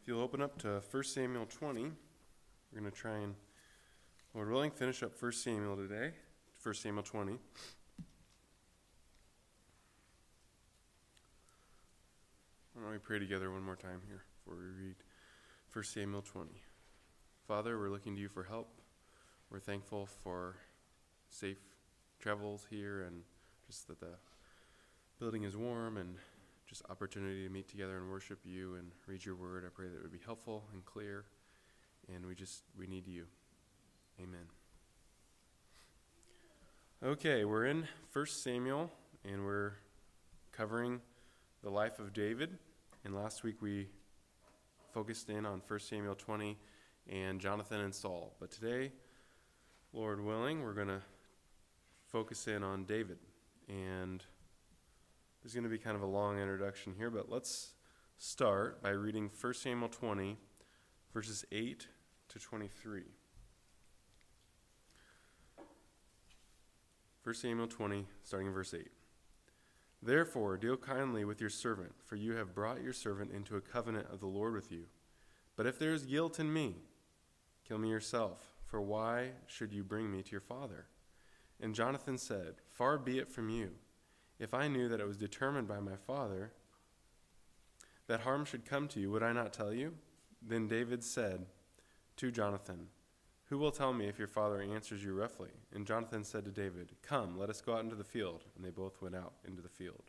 you'll open up to 1 Samuel 20, we're going to try and, Lord willing, finish up 1 Samuel today, 1 Samuel 20. Why don't we pray together one more time here before we read 1 Samuel 20. Father, we're looking to you for help. We're thankful for safe travels here and just that the building is warm and just opportunity to meet together and worship you and read your word. I pray that it would be helpful and clear, and we need you. Amen. Okay, we're in 1 Samuel, and we're covering the life of David. And last week we focused in on 1 Samuel 20 and Jonathan and Saul. But today, Lord willing, we're going to focus in on David. And there's going to be kind of a long introduction here, but let's start by reading 1 Samuel 20, verses 8 to 23. 1 Samuel 20, starting in verse 8. Therefore, deal kindly with your servant, for you have brought your servant into a covenant of the Lord with you. But if there is guilt in me, kill me yourself, for why should you bring me to your father? And Jonathan said, Far be it from you. If I knew that it was determined by my father that harm should come to you, would I not tell you? Then David said to Jonathan, Who will tell me if your father answers you roughly? And Jonathan said to David, Come, let us go out into the field. And they both went out into the field.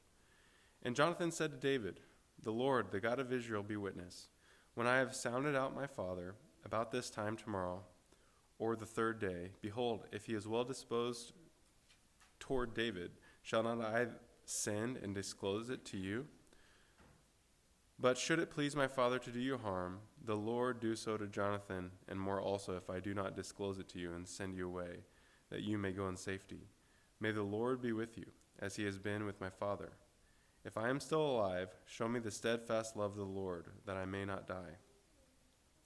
And Jonathan said to David, The Lord, the God of Israel, be witness. When I have sounded out my father about this time tomorrow, or the third day, behold, if he is well disposed toward David, shall not I send and disclose it to you? But should it please my father to do you harm, the Lord do so to Jonathan, and more also, if I do not disclose it to you and send you away, that you may go in safety. May the Lord be with you, as he has been with my father. If I am still alive, show me the steadfast love of the Lord, that I may not die.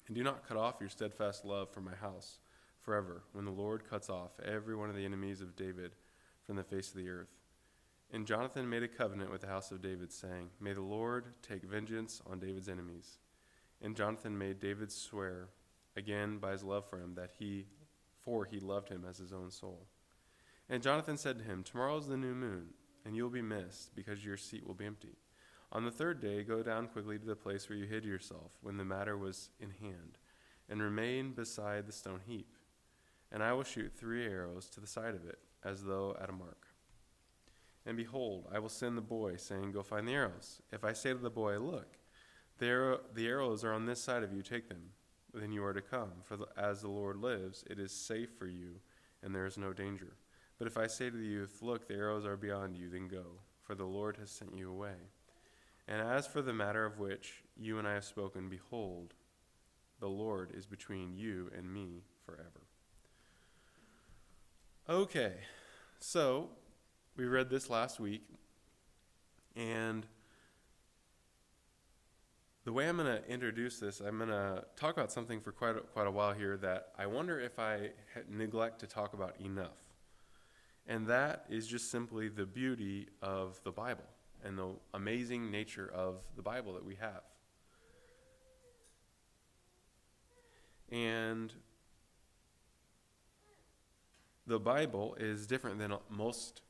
And do not cut off your steadfast love from my house forever, when the Lord cuts off every one of the enemies of David from the face of the earth. And Jonathan made a covenant with the house of David, saying, May the Lord take vengeance on David's enemies. And Jonathan made David swear again by his love for him, for he loved him as his own soul. And Jonathan said to him, Tomorrow is the new moon, and you will be missed, because your seat will be empty. On the third day, go down quickly to the place where you hid yourself, when the matter was in hand, and remain beside the stone heap. And I will shoot 3 arrows to the side of it, as though at a mark. And behold, I will send the boy, saying, Go find the arrows. If I say to the boy, Look, the arrows are on this side of you, take them. Then you are to come, for as the Lord lives, it is safe for you, and there is no danger. But if I say to the youth, Look, the arrows are beyond you, then go, for the Lord has sent you away. And as for the matter of which you and I have spoken, behold, the Lord is between you and me forever. Okay, so we read this last week, and the way I'm going to introduce this, I'm going to talk about something for quite a while here that I wonder if I neglect to talk about enough. And that is just simply the beauty of the Bible and the amazing nature of the Bible that we have. And the Bible is different than most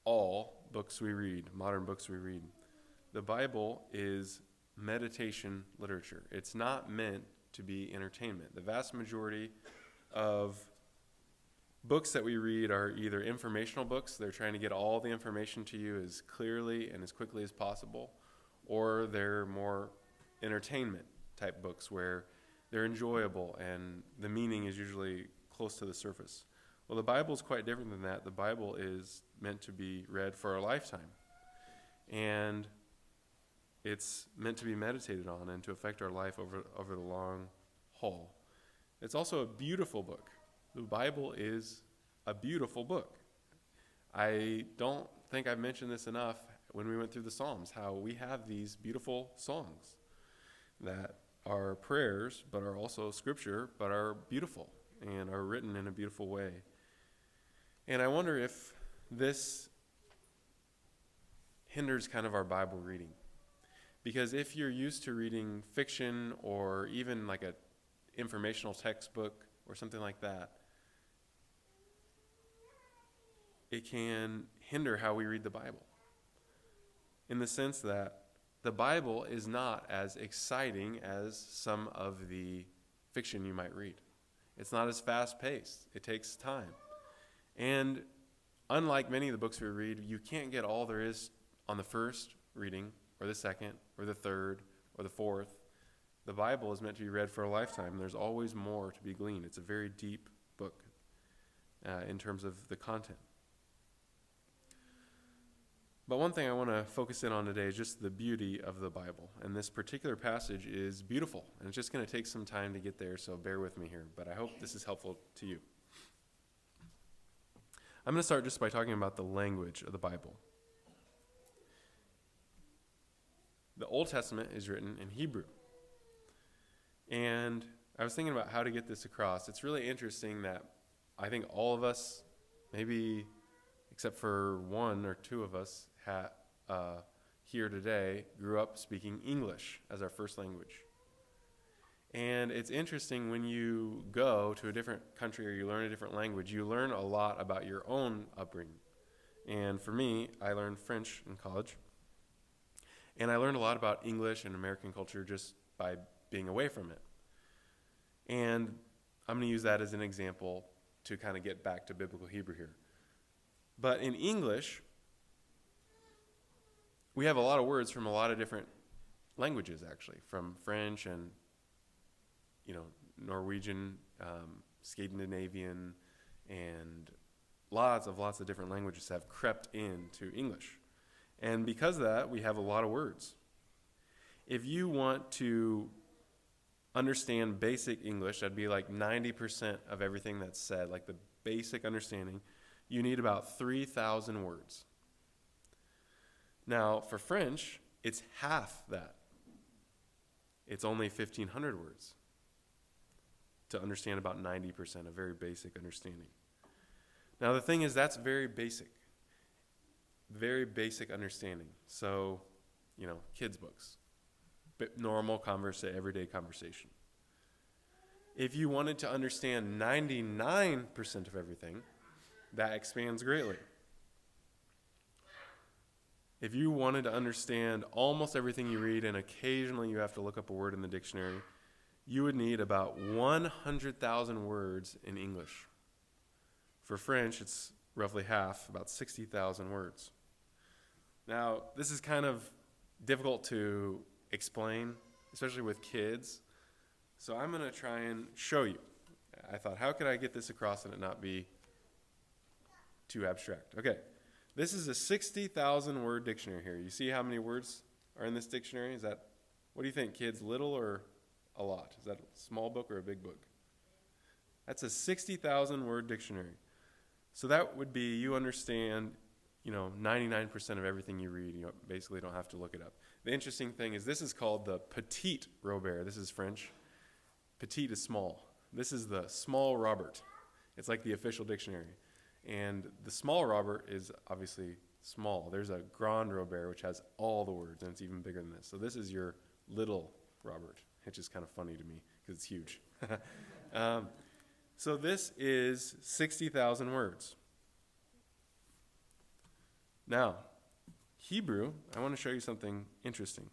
all books we read, modern books we read. The Bible is meditation literature. It's not meant to be entertainment. The vast majority of books that we read are either informational books, they're trying to get all the information to you as clearly and as quickly as possible, or they're more entertainment type books where they're enjoyable and the meaning is usually close to the surface. Well, the Bible is quite different than that. The Bible is meant to be read for a lifetime. And it's meant to be meditated on and to affect our life over the long haul. It's also a beautiful book. The Bible is a beautiful book. I don't think I've mentioned this enough when we went through the Psalms, how we have these beautiful songs that are prayers, but are also scripture, but are beautiful and are written in a beautiful way. And I wonder if this hinders kind of our Bible reading. Because if you're used to reading fiction or even like a informational textbook or something like that, it can hinder how we read the Bible. In the sense that the Bible is not as exciting as some of the fiction you might read. It's not as fast-paced. It takes time. And unlike many of the books we read, you can't get all there is on the first reading or the second or the third or the fourth. The Bible is meant to be read for a lifetime. There's always more to be gleaned. It's a very deep book in terms of the content. But one thing I want to focus in on today is just the beauty of the Bible. And this particular passage is beautiful. And it's just going to take some time to get there, so bear with me here. But I hope this is helpful to you. I'm going to start just by talking about the language of the Bible. The Old Testament is written in Hebrew. And I was thinking about how to get this across. It's really interesting that I think all of us, maybe except for one or two of us here today, grew up speaking English as our first language. And it's interesting when you go to a different country or you learn a different language, you learn a lot about your own upbringing. And for me, I learned French in college. And I learned a lot about English and American culture just by being away from it. And I'm going to use that as an example to kind of get back to biblical Hebrew here. But in English, we have a lot of words from a lot of different languages, actually, from French and, Norwegian, Scandinavian, and lots of different languages have crept into English. And because of that, we have a lot of words. If you want to understand basic English, that'd be like 90% of everything that's said, like the basic understanding, you need about 3,000 words. Now, for French, it's half that. It's only 1,500 words to understand about 90%, a very basic understanding. Now, the thing is, that's very basic understanding. So, kids' books, normal everyday conversation. If you wanted to understand 99% of everything, that expands greatly. If you wanted to understand almost everything you read, and occasionally you have to look up a word in the dictionary, you would need about 100,000 words in English. For French, it's roughly half, about 60,000 words. Now, this is kind of difficult to explain, especially with kids. So I'm going to try and show you. I thought, how could I get this across and it not be too abstract? Okay, this is a 60,000 word dictionary here. You see how many words are in this dictionary? What do you think, kids, little or a lot? Is that a small book or a big book? That's a 60,000 word dictionary. So that would be, you understand, 99% of everything you read. You basically don't have to look it up. The interesting thing is this is called the Petit Robert. This is French. Petit is small. This is the Small Robert. It's like the official dictionary. And the Small Robert is obviously small. There's a Grand Robert, which has all the words, and it's even bigger than this. So this is your Little Robert, which is kind of funny to me because it's huge. So this is 60,000 words. Now, Hebrew, I want to show you something interesting.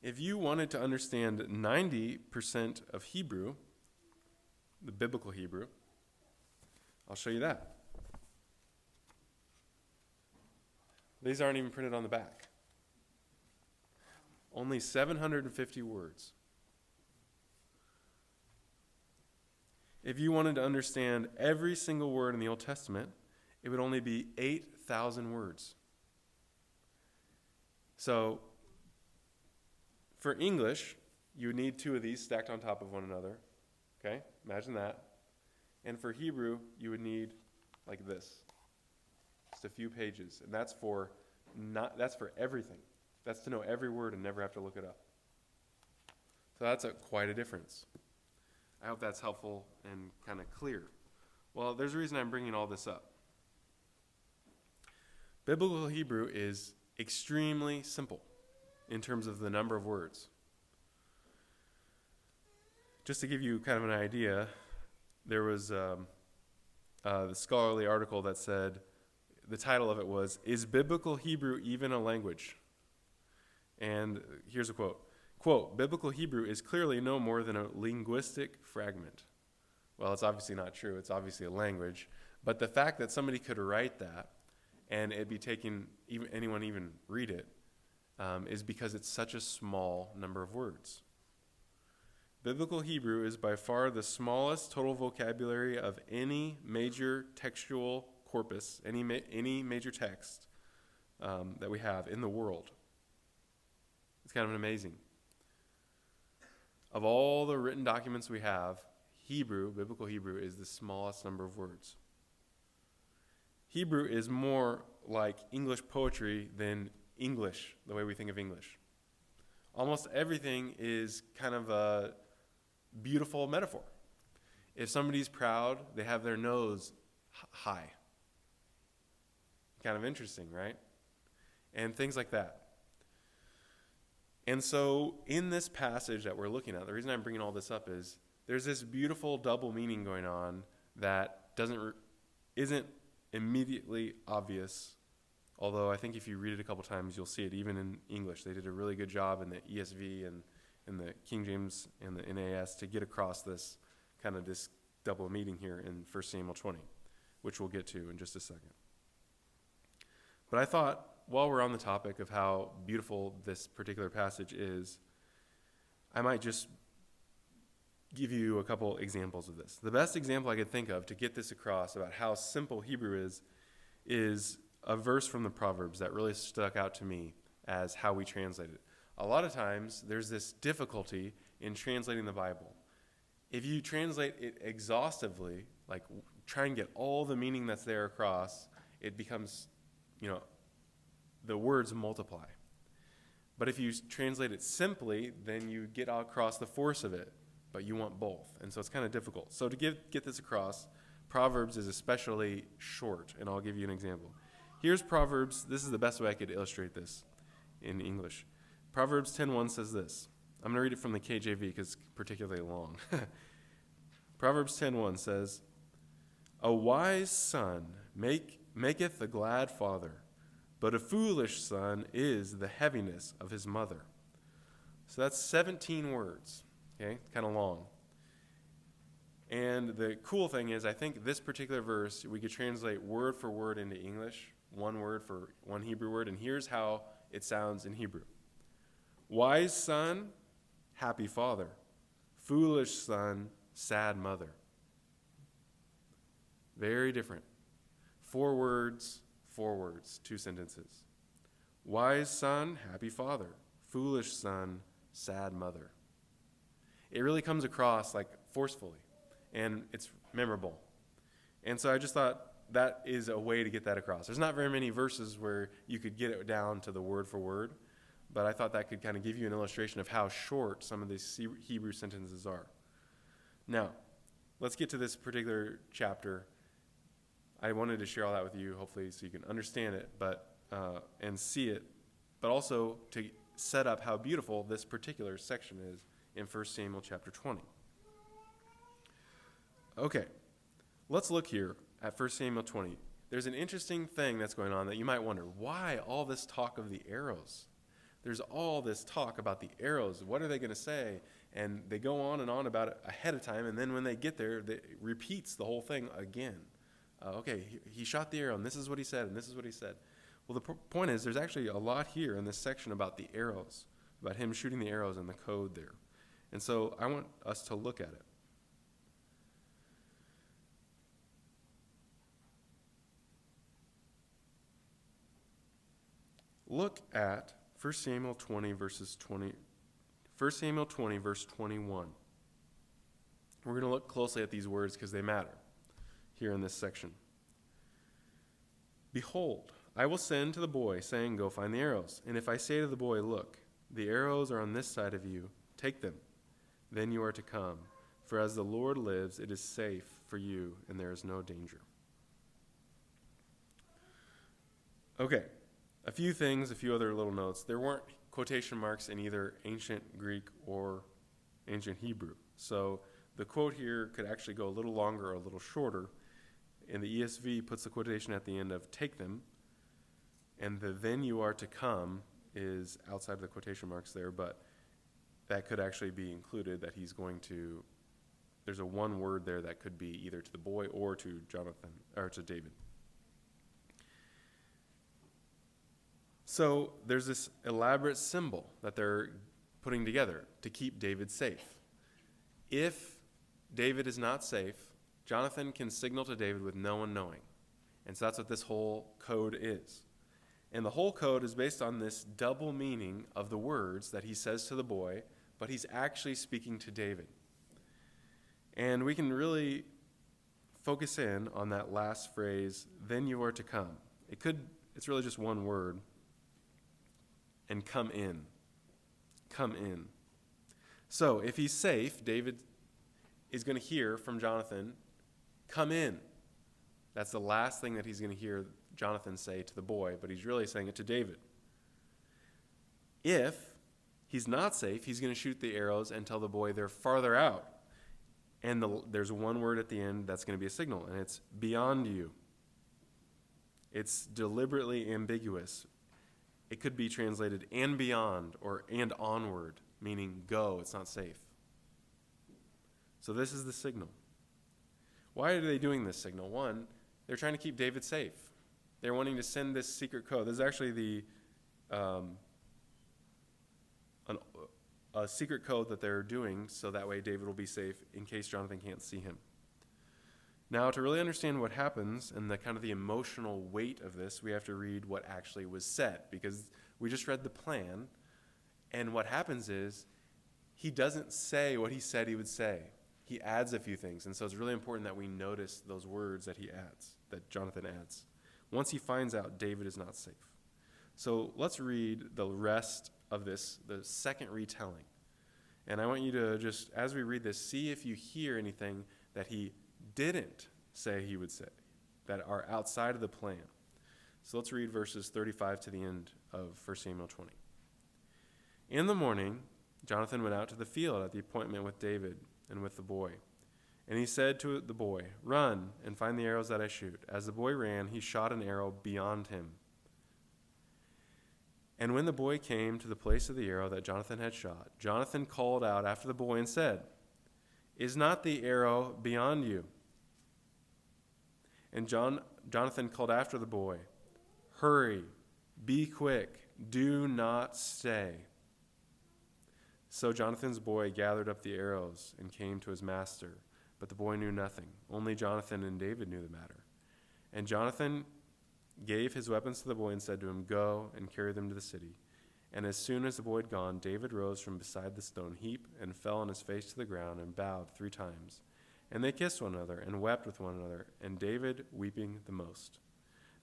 If you wanted to understand 90% of Hebrew, the biblical Hebrew, I'll show you that. These aren't even printed on the back. Only 750 words. If you wanted to understand every single word in the Old Testament, it would only be 8,000 words. So, for English, you would need two of these stacked on top of one another. Okay? Imagine that. And for Hebrew, you would need like this. Just a few pages. And that's for everything. That's to know every word and never have to look it up. So that's quite a difference. I hope that's helpful and kind of clear. Well, there's a reason I'm bringing all this up. Biblical Hebrew is extremely simple. in terms of the number of words. Just to give you kind of an idea, there was the scholarly article that said, the title of it was, "Is Biblical Hebrew Even a Language?" And here's a quote. Quote, "Biblical Hebrew is clearly no more than a linguistic fragment." Well, it's obviously not true. It's obviously a language. But the fact that somebody could write that and it'd be taking anyone even read it is because it's such a small number of words. Biblical Hebrew is by far the smallest total vocabulary of any major textual corpus, any major text that we have in the world. It's kind of amazing. Of all the written documents we have, Biblical Hebrew, is the smallest number of words. Hebrew is more like English poetry than English, the way we think of English. Almost everything is kind of a beautiful metaphor. If somebody's proud, they have their nose high. Kind of interesting, right? And things like that. And so in this passage that we're looking at, the reason I'm bringing all this up is there's this beautiful double meaning going on that isn't immediately obvious, although I think if you read it a couple times, you'll see it even in English. They did a really good job in the ESV and in the King James and the NAS to get across this kind of this double meaning here in 1 Samuel 20, which we'll get to in just a second. But I thought, while we're on the topic of how beautiful this particular passage is, I might just give you a couple examples of this. The best example I could think of to get this across about how simple Hebrew is a verse from the Proverbs that really stuck out to me as how we translate it. A lot of times, there's this difficulty in translating the Bible. If you translate it exhaustively, like try and get all the meaning that's there across, it becomes, the words multiply. But if you translate it simply, then you get across the force of it, but you want both. And so it's kind of difficult. So to get this across, Proverbs is especially short, and I'll give you an example. Here's Proverbs. This is the best way I could illustrate this in English. Proverbs 10:1 says this. I'm going to read it from the KJV because it's particularly long. Proverbs 10:1 says, "A wise son maketh a glad father, but a foolish son is the heaviness of his mother." So that's 17 words, okay? Kind of long. And the cool thing is, I think this particular verse, we could translate word for word into English, one word for one Hebrew word, and here's how it sounds in Hebrew. Wise son, happy father. Foolish son, sad mother. Very different. 4 words, 2 sentences. Wise son, happy father. Foolish son, sad mother. It really comes across like forcefully, and it's memorable. And so I just thought that is a way to get that across. There's not very many verses where you could get it down to the word for word, but I thought that could kind of give you an illustration of how short some of these Hebrew sentences are. Now, let's get to this particular chapter. I wanted to share all that with you, hopefully, so you can understand it, and see it, but also to set up how beautiful this particular section is in 1 Samuel chapter 20. Okay, let's look here at 1 Samuel 20. There's an interesting thing that's going on that you might wonder, why all this talk of the arrows? There's all this talk about the arrows. What are they going to say? And they go on and on about it ahead of time, and then when they get there, it repeats the whole thing again. Okay, he shot the arrow, and this is what he said, and this is what he said. Well, the point is, there's actually a lot here in this section about the arrows, about him shooting the arrows and the code there. And so I want us to look at it. Look at 1 Samuel 20, verse 21. We're going to look closely at these words because they matter here in this section. "Behold, I will send to the boy, saying, Go find the arrows. And if I say to the boy, Look, the arrows are on this side of you, take them. Then you are to come. For as the Lord lives, it is safe for you, and there is no danger." Okay, a few things, a few other little notes. There weren't quotation marks in either ancient Greek or ancient Hebrew. So the quote here could actually go a little longer or a little shorter. And the ESV puts the quotation at the end of take them. And the then you are to come is outside of the quotation marks there, but that could actually be included, that he's going to, there's a one word there that could be either to the boy or to Jonathan, or to David. So there's this elaborate symbol that they're putting together to keep David safe. If David is not safe, Jonathan can signal to David with no one knowing. And so that's what this whole code is. And the whole code is based on this double meaning of the words that he says to the boy, but he's actually speaking to David. And we can really focus in on that last phrase, then you are to come. It's really just one word. And come in. Come in. So if he's safe, David is going to hear from Jonathan, come in. That's the last thing that he's going to hear Jonathan say to the boy, but he's really saying it to David. If he's not safe, he's going to shoot the arrows and tell the boy they're farther out. And there's one word at the end that's going to be a signal, and it's beyond you. It's deliberately ambiguous. It could be translated and beyond or and onward, meaning go, it's not safe. So this is the signal. Why are they doing this signal? One, they're trying to keep David safe. They're wanting to send this secret code. This is actually a secret code that they're doing so that way David will be safe in case Jonathan can't see him. Now, to really understand what happens and the kind of the emotional weight of this, we have to read what actually was said, because we just read the plan, and what happens is he doesn't say what he said he would say. He adds a few things, and so it's really important that we notice those words that he adds, that Jonathan adds. Once he finds out David is not safe. So let's read the rest of this, the second retelling. And I want you to just, as we read this, see if you hear anything that he didn't say he would say, that are outside of the plan. So let's read verses 35 to the end of 1 Samuel 20. In the morning, Jonathan went out to the field at the appointment with David and with the boy. And he said to the boy, run and find the arrows that I shoot. As the boy ran, he shot an arrow beyond him. And when the boy came to the place of the arrow that Jonathan had shot, Jonathan called out after the boy and said, is not the arrow beyond you? And Jonathan called after the boy, hurry, be quick, do not stay. So Jonathan's boy gathered up the arrows and came to his master, but the boy knew nothing. Only Jonathan and David knew the matter. And Jonathan gave his weapons to the boy and said to him, go and carry them to the city. And as soon as the boy had gone, David rose from beside the stone heap and fell on his face to the ground and bowed 3 times. And they kissed one another and wept with one another, and David weeping the most.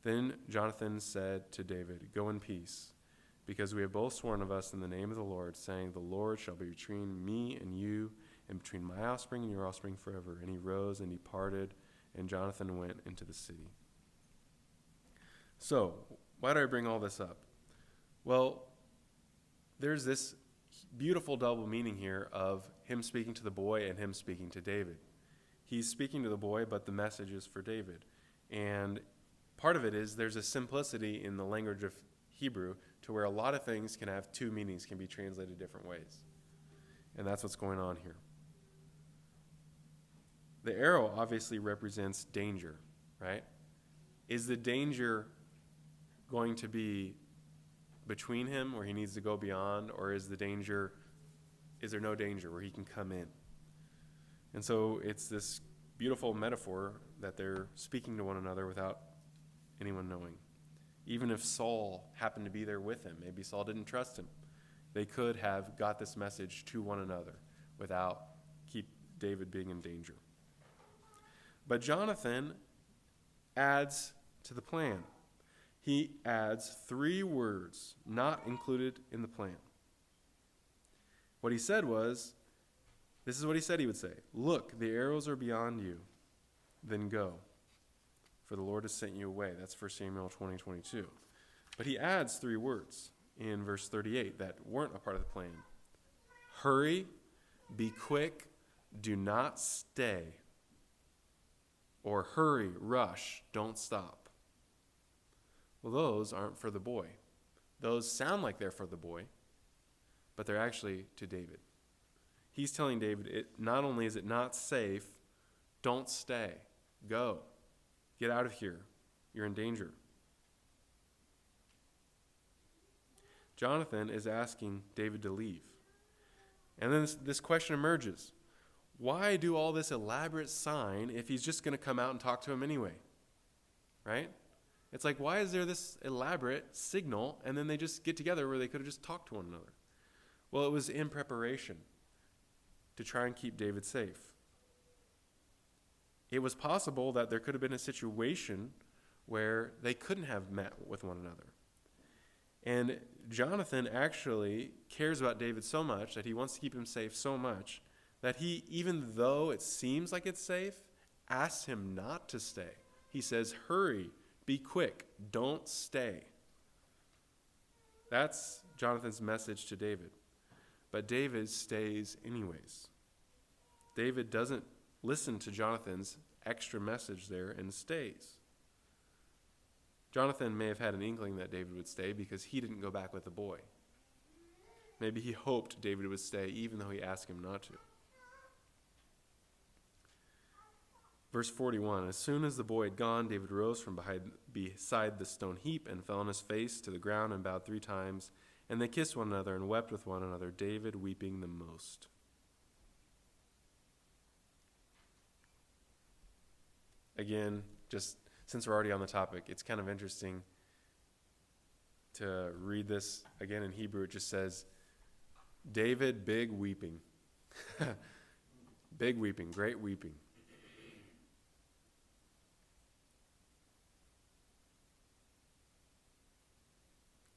Then Jonathan said to David, go in peace, because we have both sworn of us in the name of the Lord, saying, the Lord shall be between me and you, and between my offspring and your offspring forever. And he rose and departed, and Jonathan went into the city. So, why do I bring all this up? Well, there's this beautiful double meaning here of him speaking to the boy and him speaking to David. He's speaking to the boy, but the message is for David. And part of it is there's a simplicity in the language of Hebrew to where a lot of things can have 2 meanings, can be translated different ways. And that's what's going on here. The arrow obviously represents danger, right? Is the danger going to be between him where he needs to go beyond, or is there no danger where he can come in? And so it's this beautiful metaphor that they're speaking to one another without anyone knowing. Even if Saul happened to be there with him, maybe Saul didn't trust him, they could have got this message to one another without keep David being in danger. But Jonathan adds to the plan. He adds 3 words not included in the plan. What he said was, this is what he said he would say, look, the arrows are beyond you, then go, for the Lord has sent you away. That's 1 Samuel 20:22. But he adds 3 words. in verse 38 that weren't a part of the plan. Hurry, be quick, do not stay. Or hurry, rush, don't stop. Well, those aren't for the boy. Those sound like they're for the boy, but they're actually to David. He's telling David, not only is it not safe, don't stay. Go. Get out of here. You're in danger. Jonathan is asking David to leave. And then this question emerges. Why do all this elaborate sign if he's just going to come out and talk to him anyway? Right? It's like, why is there this elaborate signal and then they just get together where they could have just talked to one another? Well, it was in preparation to try and keep David safe. It was possible that there could have been a situation where they couldn't have met with one another. And Jonathan actually cares about David so much that he wants to keep him safe so much that he, even though it seems like it's safe, asks him not to stay. He says, hurry, be quick, don't stay. That's Jonathan's message to David. But David stays anyways. David doesn't listen to Jonathan's extra message there and stays. Jonathan may have had an inkling that David would stay because he didn't go back with the boy. Maybe he hoped David would stay even though he asked him not to. Verse 41, as soon as the boy had gone, David rose from beside the stone heap and fell on his face to the ground and bowed 3 times. And they kissed one another and wept with one another, David weeping the most. Again, just since we're already on the topic, it's kind of interesting to read this again in Hebrew. It just says, David, big weeping. Big weeping, great weeping.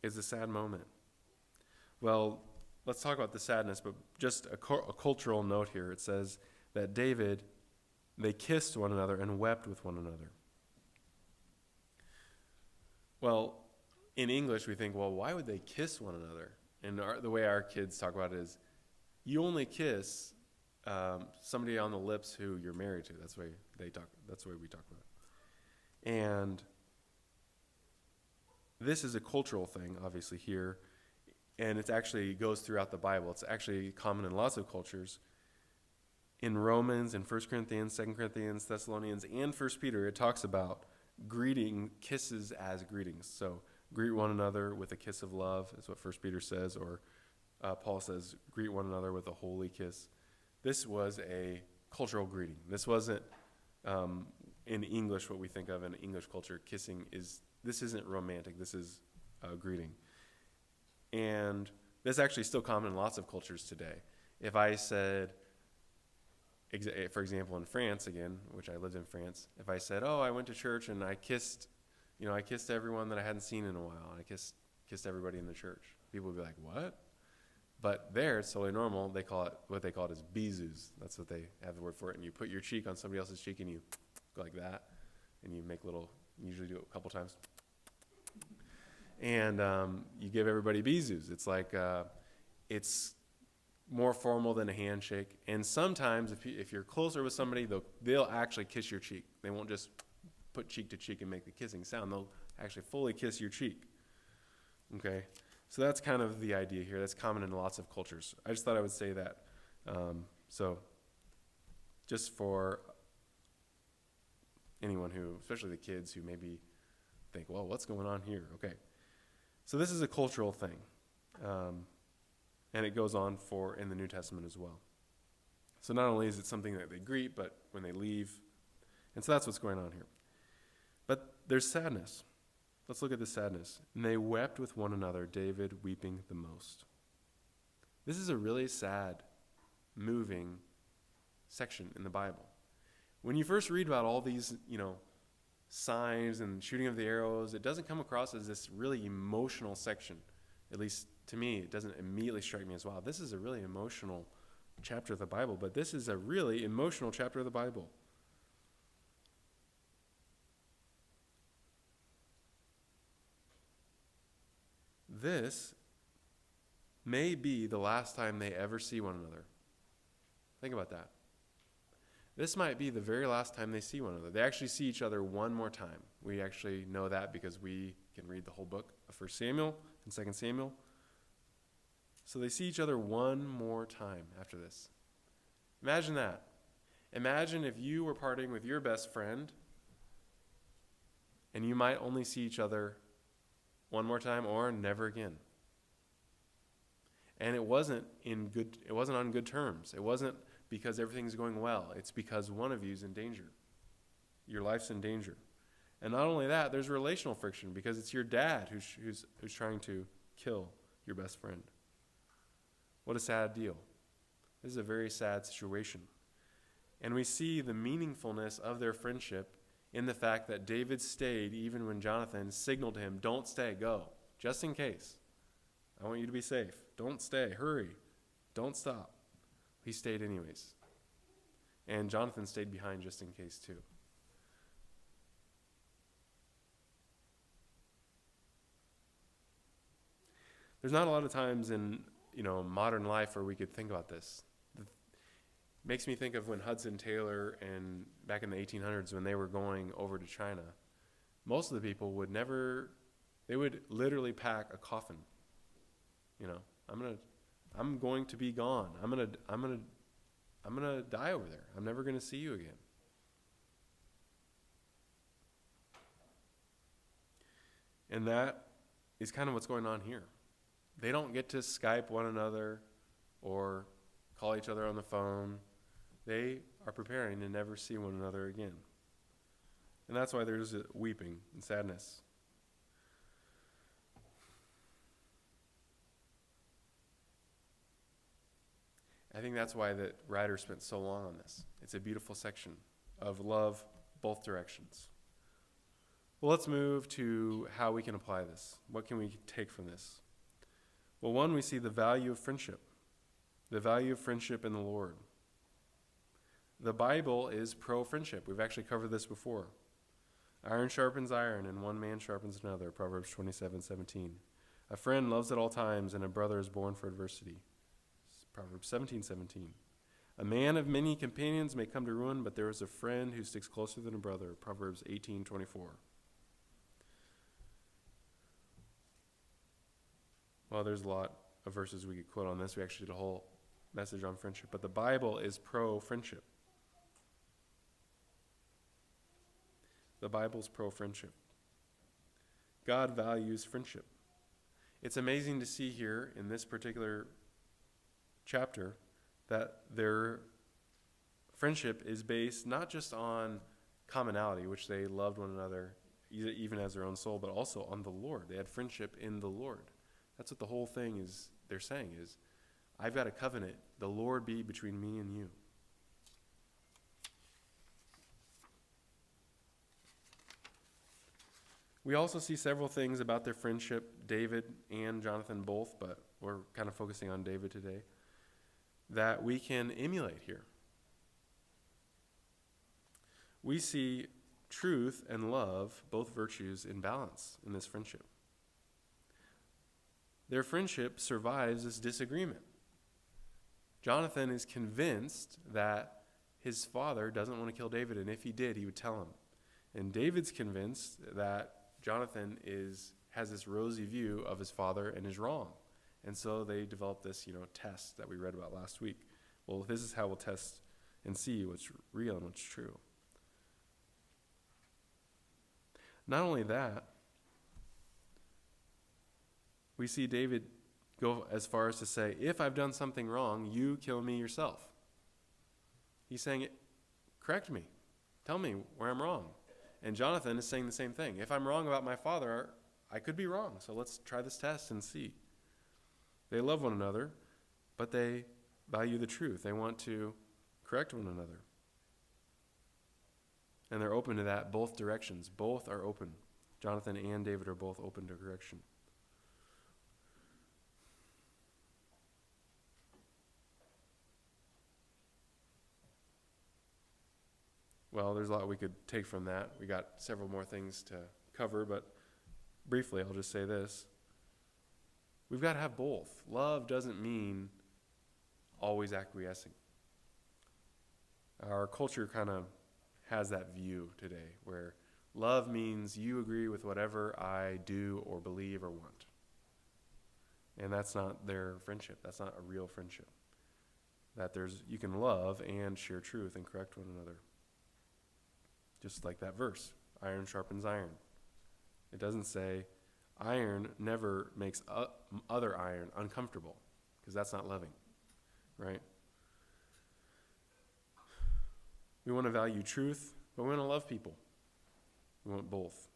It's a sad moment. Well, let's talk about the sadness, but just a cultural note here. It says that David, they kissed one another and wept with one another. Well, in English, we think, well, why would they kiss one another? And the way our kids talk about it is, you only kiss somebody on the lips who you're married to. That's the way they talk. That's the way we talk about it. And this is a cultural thing, obviously, here. And it actually goes throughout the Bible. It's actually common in lots of cultures. In Romans, in 1 Corinthians, 2 Corinthians, Thessalonians, and 1 Peter, it talks about greeting, kisses as greetings. So greet one another with a kiss of love, is what 1 Peter says, or Paul says, greet one another with a holy kiss. This was a cultural greeting. This wasn't, in English, what we think of in English culture, this isn't romantic. This is a greeting. And this is actually still common in lots of cultures today. If I said, for example, in France again, which I lived in France, if I said, I went to church and I kissed everyone that I hadn't seen in a while. I kissed everybody in the church. People would be like, what? But there, it's totally normal. They call it, what they call it is bisous. That's what they have the word for it. And you put your cheek on somebody else's cheek and you go like that. And you make you usually do it a couple times. And you give everybody bisous. It's like, it's more formal than a handshake. And sometimes if you're closer with somebody, they'll actually kiss your cheek. They won't just put cheek to cheek and make the kissing sound. They'll actually fully kiss your cheek. Okay? So that's kind of the idea here. That's common in lots of cultures. I just thought I would say that. So just for anyone who, especially the kids who maybe think, well, what's going on here? Okay. So this is a cultural thing. And it goes on in the New Testament as well. So not only is it something that they greet, but when they leave. And so that's what's going on here. But there's sadness. Let's look at the sadness. And they wept with one another, David weeping the most. This is a really sad, moving section in the Bible. When you first read about all these, signs and shooting of the arrows, it doesn't come across as this really emotional section. At least to me, it doesn't immediately strike me as, wow, this is a really emotional chapter of the Bible. But this is a really emotional chapter of the Bible. This may be the last time they ever see one another. Think about that. This might be the very last time they see one another. They actually see each other one more time. We actually know that because we can read the whole book of 1 Samuel and 2 Samuel. So they see each other one more time after this. Imagine that. Imagine if you were partying with your best friend and you might only see each other one more time or never again. And it wasn't on good terms. It wasn't because everything's going well. It's because one of you is in danger. Your life's in danger. And not only that, there's relational friction because it's your dad who's trying to kill your best friend. What a sad deal. This is a very sad situation. And we see the meaningfulness of their friendship in the fact that David stayed even when Jonathan signaled to him, don't stay, go, just in case. I want you to be safe. Don't stay, hurry, don't stop. He stayed anyways. And Jonathan stayed behind just in case too. There's not a lot of times in modern life where we could think about this. It makes me think of when Hudson Taylor and back in the 1800s when they were going over to China. Most of the people would literally pack a coffin. I'm going to be gone. I'm gonna die over there. I'm never gonna see you again. And that is kind of what's going on here. They don't get to Skype one another or call each other on the phone. They are preparing to never see one another again. And that's why there's weeping and sadness. I think that's why the writer spent so long on this. It's a beautiful section of love both directions. Well, let's move to how we can apply this. What can we take from this? Well, one, we see the value of friendship. The value of friendship in the Lord. The Bible is pro-friendship. We've actually covered this before. Iron sharpens iron, and one man sharpens another, Proverbs 27:17. A friend loves at all times, and a brother is born for adversity. Proverbs 17:17. A man of many companions may come to ruin, but there is a friend who sticks closer than a brother. Proverbs 18:24. Well, there's a lot of verses we could quote on this. We actually did a whole message on friendship. But the Bible is pro-friendship. The Bible's pro-friendship. God values friendship. It's amazing to see here in this particular chapter that their friendship is based not just on commonality, which they loved one another even as their own soul, but also on the Lord. They had friendship in the Lord. That's what the whole thing is. They're saying is, I've got a covenant, the Lord be between me and you. We also see several things about their friendship, David and Jonathan both, but we're kind of focusing on David today, that we can emulate here. We see truth and love, both virtues, in balance in this friendship. Their friendship survives this disagreement. Jonathan is convinced that his father doesn't want to kill David, and if he did, he would tell him. And David's convinced that Jonathan has this rosy view of his father and is wrong. And so they develop this, test that we read about last week. Well, this is how we'll test and see what's real and what's true. Not only that, we see David go as far as to say, if I've done something wrong, you kill me yourself. He's saying, correct me. Tell me where I'm wrong. And Jonathan is saying the same thing. If I'm wrong about my father, I could be wrong. So let's try this test and see. They love one another, but they value the truth. They want to correct one another. And they're open to that, both directions. Both are open. Jonathan and David are both open to correction. Well, there's a lot we could take from that. We got several more things to cover, but briefly I'll just say this. we've got to have both. Love doesn't mean always acquiescing. Our culture kind of has that view today where love means you agree with whatever I do or believe or want. And that's not their friendship. That's not a real friendship. That you can love and share truth and correct one another. Just like that verse, iron sharpens iron. It doesn't say iron never makes other iron uncomfortable, because that's not loving, right? We want to value truth, but we want to love people. We want both.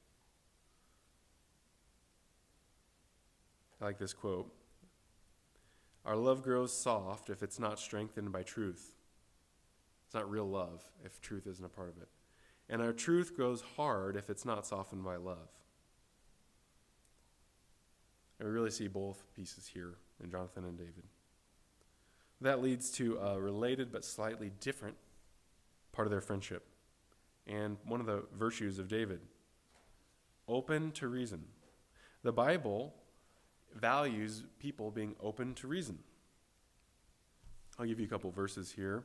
I like this quote. Our love grows soft if it's not strengthened by truth. It's not real love if truth isn't a part of it. And our truth grows hard if it's not softened by love. And we really see both pieces here in Jonathan and David. That leads to a related but slightly different part of their friendship. And one of the virtues of David, open to reason. The Bible values people being open to reason. I'll give you a couple verses here.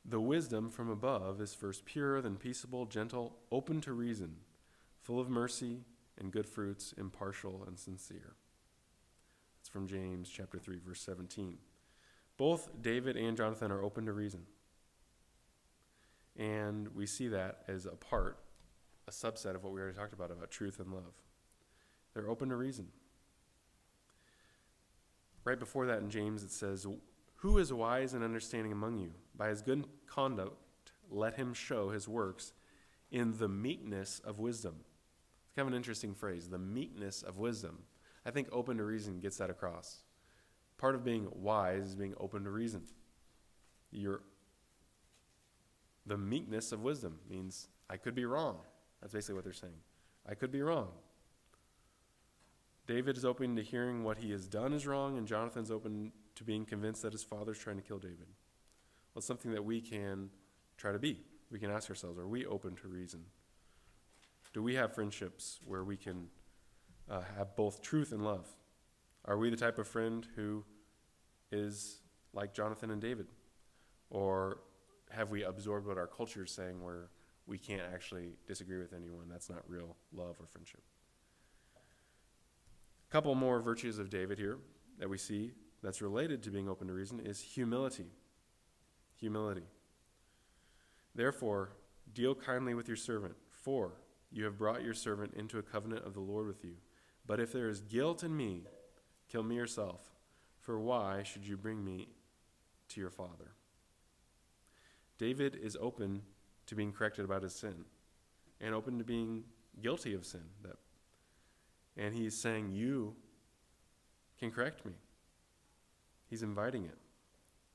The wisdom from above is first pure, then peaceable, gentle, open to reason, full of mercy and good fruits, impartial and sincere. That's from James chapter 3, verse 17. Both David and Jonathan are open to reason. And we see that as a subset of what we already talked about truth and love. They're open to reason. Right before that in James it says, "Who is wise and understanding among you? By his good conduct let him show his works in the meekness of wisdom." It's kind of an interesting phrase, the meekness of wisdom. I think open to reason gets that across. Part of being wise is being open to reason. The meekness of wisdom means I could be wrong. That's basically what they're saying. I could be wrong. David is open to hearing what he has done is wrong, and Jonathan's open to being convinced that his father's trying to kill David. Well, it's something that we can try to be. We can ask ourselves, are we open to reason? Do we have friendships where we can have both truth and love? Are we the type of friend who is like Jonathan and David? Or have we absorbed what our culture is saying where we can't actually disagree with anyone? That's not real love or friendship. A couple more virtues of David here that we see that's related to being open to reason is humility. Humility. Therefore, deal kindly with your servant, for you have brought your servant into a covenant of the Lord with you. But if there is guilt in me, kill me yourself, for why should you bring me to your father? David is open to being corrected about his sin and open to being guilty of sin. And he's saying, you can correct me. He's inviting it.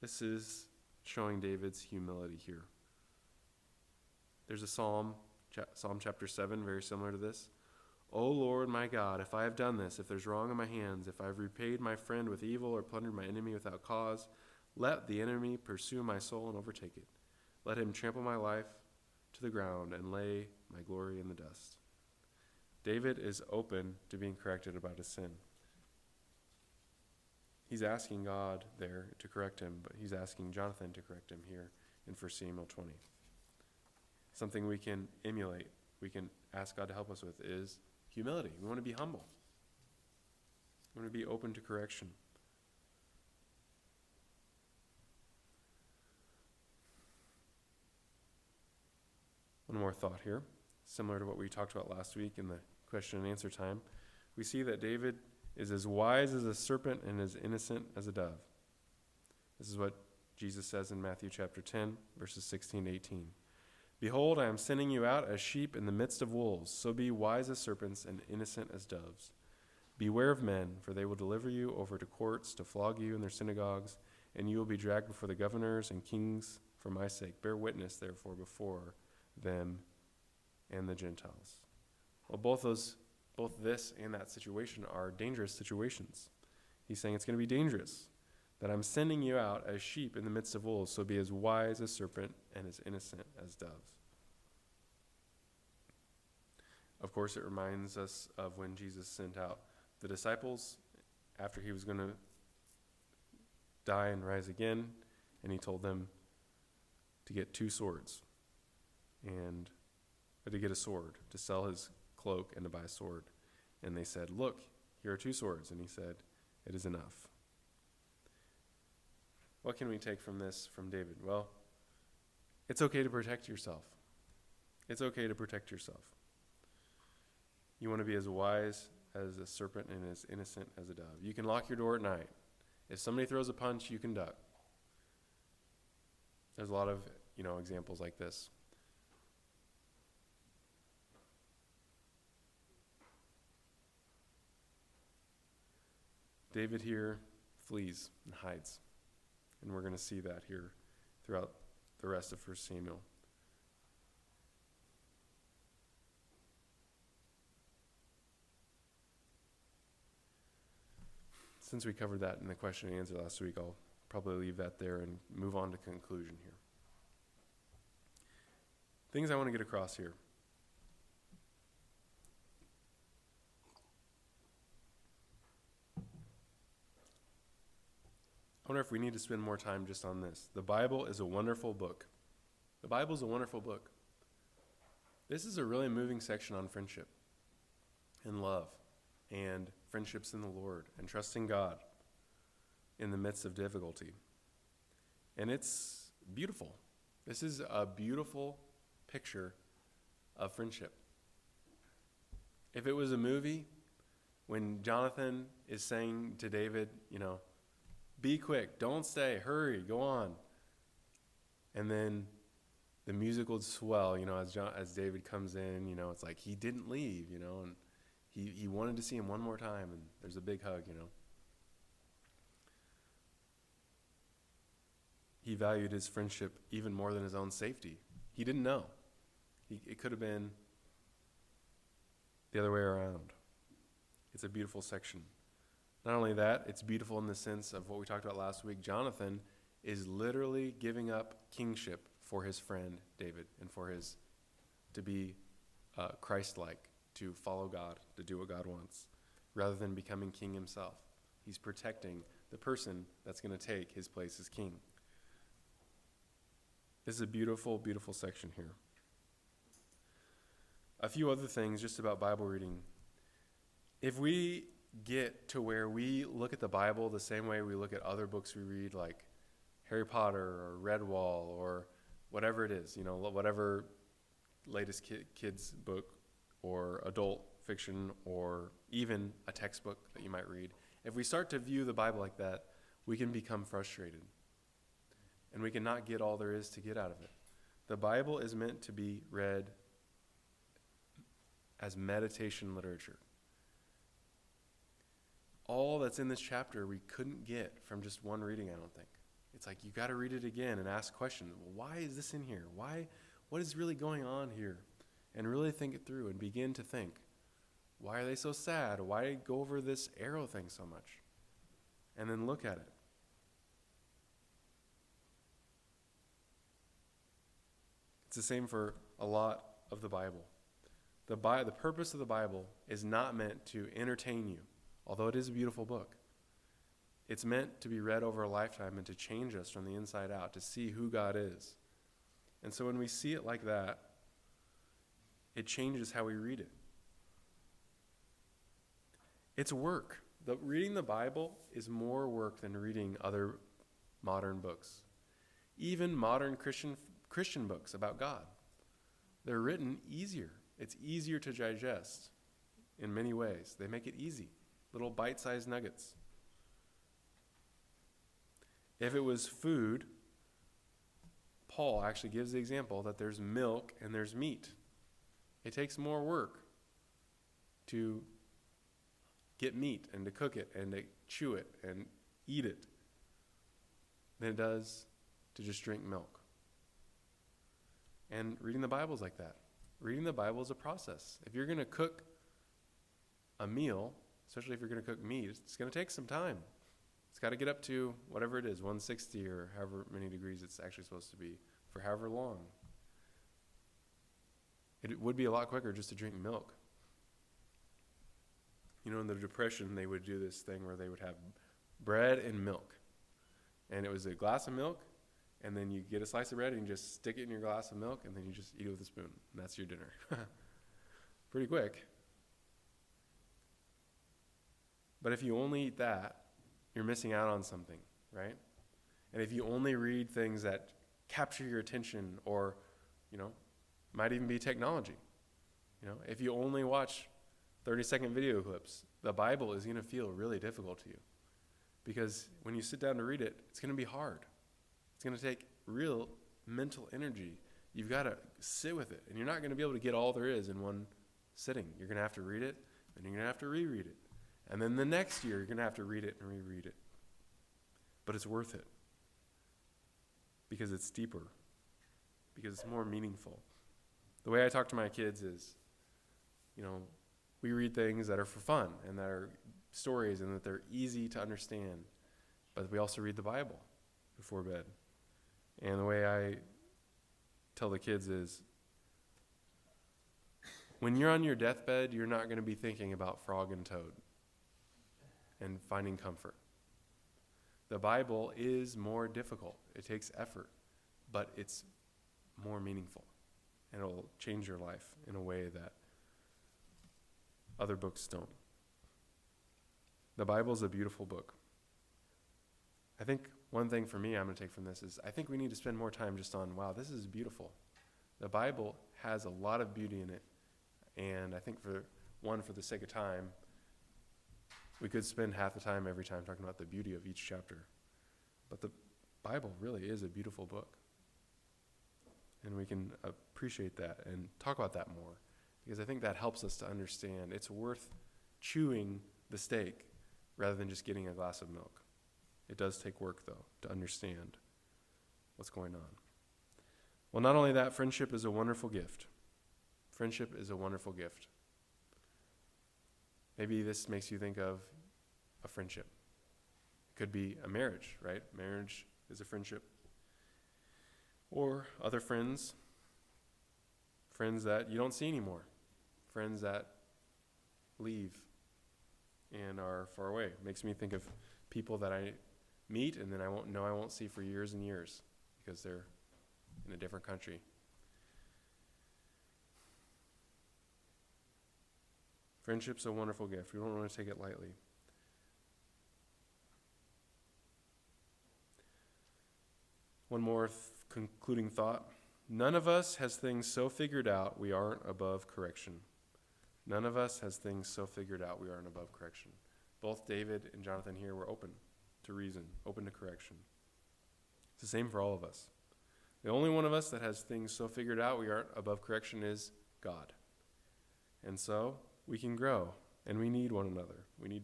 This is showing David's humility here. There's a Psalm chapter 7, very similar to this. O Lord, my God, if I have done this, if there's wrong in my hands, if I have repaid my friend with evil or plundered my enemy without cause, let the enemy pursue my soul and overtake it. Let him trample my life to the ground and lay my glory in the dust. David is open to being corrected about his sin. He's asking God there to correct him, but he's asking Jonathan to correct him here in 1 Samuel 20. Something we can emulate, we can ask God to help us with is humility. We want to be humble. We want to be open to correction. One more thought here, similar to what we talked about last week in the question and answer time. We see that David is as wise as a serpent and as innocent as a dove. This is what Jesus says in Matthew chapter 10, verses 16 to 18. Behold, I am sending you out as sheep in the midst of wolves, so be wise as serpents and innocent as doves. Beware of men, for they will deliver you over to courts to flog you in their synagogues, and you will be dragged before the governors and kings for my sake. Bear witness, therefore, before them and the Gentiles. Well, both this and that situation are dangerous situations. He's saying it's going to be dangerous, that I'm sending you out as sheep in the midst of wolves, so be as wise as serpent and as innocent as doves. Of course, it reminds us of when Jesus sent out the disciples after he was going to die and rise again, and he told them to get 2 swords and to get a sword, to sell his cloak and to buy a sword. And they said, "Look, here are 2 swords." And he said, "It is enough." What can we take from this from David? Well, it's okay to protect yourself. It's okay to protect yourself. You want to be as wise as a serpent and as innocent as a dove. You can lock your door at night. If somebody throws a punch, you can duck. There's a lot of, examples like this. David here flees and hides. And we're going to see that here throughout the rest of 1 Samuel. Since we covered that in the question and answer last week, I'll probably leave that there and move on to conclusion here. Things I want to get across here. I wonder if we need to spend more time just on this. The Bible is a wonderful book. The Bible is a wonderful book. This is a really moving section on friendship and love and friendships in the Lord and trusting God in the midst of difficulty. And it's beautiful. This is a beautiful picture of friendship. If it was a movie, when Jonathan is saying to David, be quick, don't stay, hurry, go on. And then the music would swell, as David comes in, it's like he didn't leave, and he wanted to see him one more time, and there's a big hug, He valued his friendship even more than his own safety. He didn't know. It could have been the other way around. It's a beautiful section. Not only that, it's beautiful in the sense of what we talked about last week. Jonathan is literally giving up kingship for his friend David and to be Christ-like, to follow God, to do what God wants, rather than becoming king himself. He's protecting the person that's going to take his place as king. This is a beautiful, beautiful section here. A few other things just about Bible reading. If we get to where we look at the Bible the same way we look at other books we read, like Harry Potter or Redwall or whatever it is, whatever latest kids book or adult fiction or even a textbook that you might read, if we start to view the Bible like that, we can become frustrated. And we cannot get all there is to get out of it. The Bible is meant to be read as meditation literature. All that's in this chapter we couldn't get from just one reading, I don't think. It's like you got to read it again and ask questions. Well, why is this in here? What is really going on here? And really think it through and begin to think. Why are they so sad? Why go over this arrow thing so much? And then look at it. It's the same for a lot of the Bible. The purpose of the Bible is not meant to entertain you, although it is a beautiful book. It's meant to be read over a lifetime and to change us from the inside out, to see who God is. And so when we see it like that, it changes how we read it. It's work. Reading the Bible is more work than reading other modern books. Even modern Christian books about God. They're written easier. It's easier to digest in many ways. They make it easy. Little bite-sized nuggets. If it was food, Paul actually gives the example that there's milk and there's meat. It takes more work to get meat and to cook it and to chew it and eat it than it does to just drink milk. And reading the Bible is like that. Reading the Bible is a process. If you're going to cook a meal, especially if you're going to cook meat, it's going to take some time. It's got to get up to whatever it is, 160 or however many degrees it's actually supposed to be for however long. It would be a lot quicker just to drink milk In the Depression, they would do this thing where they would have bread and milk. And it was a glass of milk, and then you get a slice of bread and you just stick it in your glass of milk, and then you just eat it with a spoon. And that's your dinner. Pretty quick. But if you only eat that, you're missing out on something, right? And if you only read things that capture your attention or, might even be technology. If you only watch 30-second video clips, the Bible is going to feel really difficult to you. Because when you sit down to read it, it's going to be hard. It's going to take real mental energy. You've got to sit with it. And you're not going to be able to get all there is in one sitting. You're going to have to read it, and you're going to have to reread it. And then the next year, you're going to have to read it and reread it. But it's worth it. Because it's deeper. Because it's more meaningful. The way I talk to my kids is, we read things that are for fun and that are stories and that they're easy to understand. But we also read the Bible before bed. And the way I tell the kids is, when you're on your deathbed, you're not going to be thinking about Frog and Toad and finding comfort. The Bible is more difficult. It takes effort, but it's more meaningful. And it'll change your life in a way that other books don't. The Bible is a beautiful book. I think one thing for me I'm going to take from this is I think we need to spend more time just on, wow, this is beautiful. The Bible has a lot of beauty in it. And I think for the sake of time, we could spend half the time every time talking about the beauty of each chapter. But the Bible really is a beautiful book. And we can appreciate that and talk about that more. Because I think that helps us to understand it's worth chewing the steak rather than just getting a glass of milk. It does take work, though, to understand what's going on. Well, not only that, friendship is a wonderful gift. Friendship is a wonderful gift. Maybe this makes you think of a friendship. It could be a marriage, right? Marriage is a friendship. Or other friends that you don't see anymore, friends that leave and are far away. It makes me think of people that I meet and then I won't see for years and years because they're in a different country. Friendship's a wonderful gift. We don't want to take it lightly. One more concluding thought. None of us has things so figured out we aren't above correction. None of us has things so figured out we aren't above correction. Both David and Jonathan here were open to reason, open to correction. It's the same for all of us. The only one of us that has things so figured out we aren't above correction is God. And so we can grow, and we need one another. We need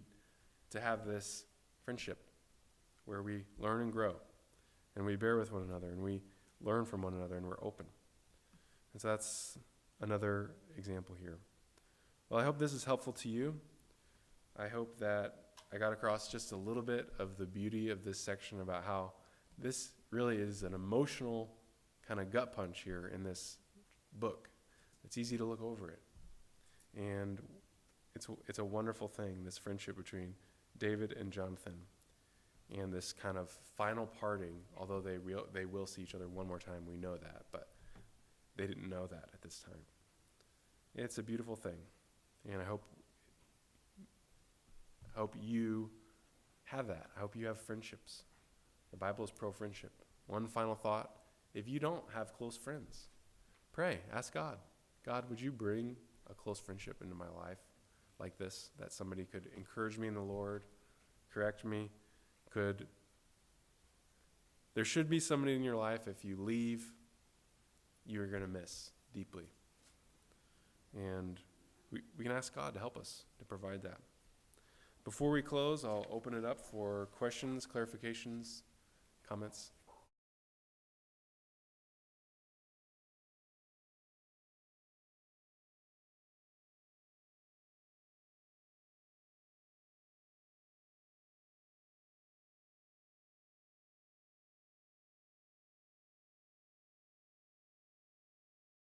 to have this friendship where we learn and grow, and we bear with one another, and we learn from one another, and we're open. And so that's another example here. Well, I hope this is helpful to you. I hope that I got across just a little bit of the beauty of this section about how this really is an emotional kind of gut punch here in this book. It's easy to look over it. And it's a wonderful thing, this friendship between David and Jonathan. And this kind of final parting, although they will see each other one more time, we know that, but they didn't know that at this time. It's a beautiful thing, and I hope you have that. I hope you have friendships. The Bible is pro-friendship. One final thought, if you don't have close friends, pray, ask God. God, would you bring a close friendship into my life like this, that somebody could encourage me in the Lord, correct me, there should be somebody in your life, if you leave, you're going to miss deeply. And we can ask God to help us to provide that. Before we close, I'll open it up for questions, clarifications, comments.